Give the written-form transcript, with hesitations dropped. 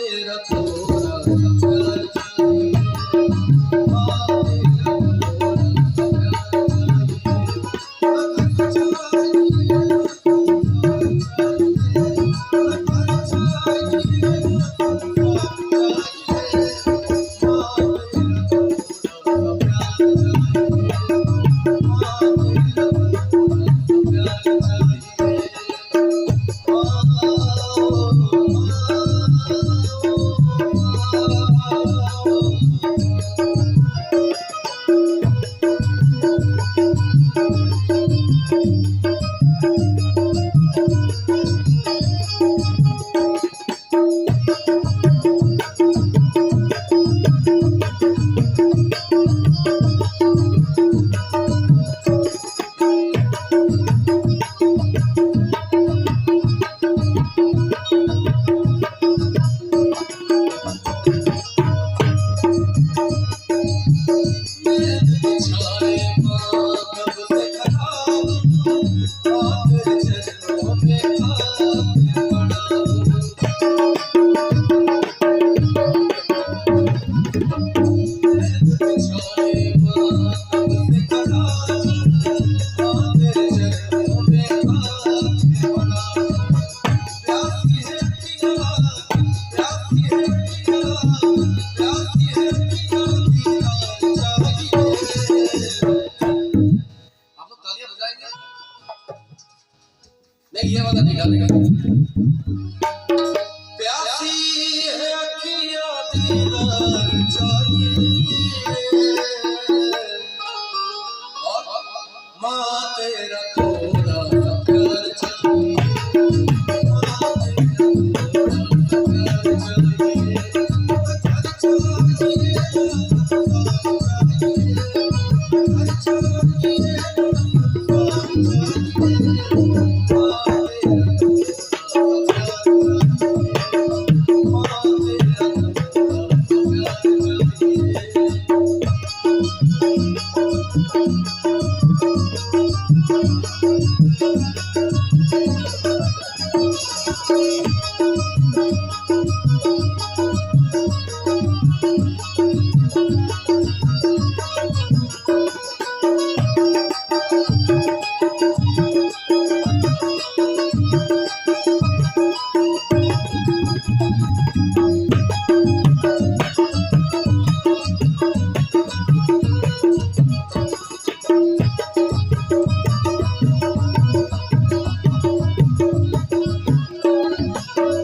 तेरा थोड़ा सा प्यार चाहिए, माँ तेरा थोड़ा सा नहीं ये वाला निकाल देगा। प्यासी है अखियाँ दीदार चाहिए, और माँ तेरा थोड़ा सा प्यार चाहिए, माँ तेरा थोड़ा सा प्यार चाहिए,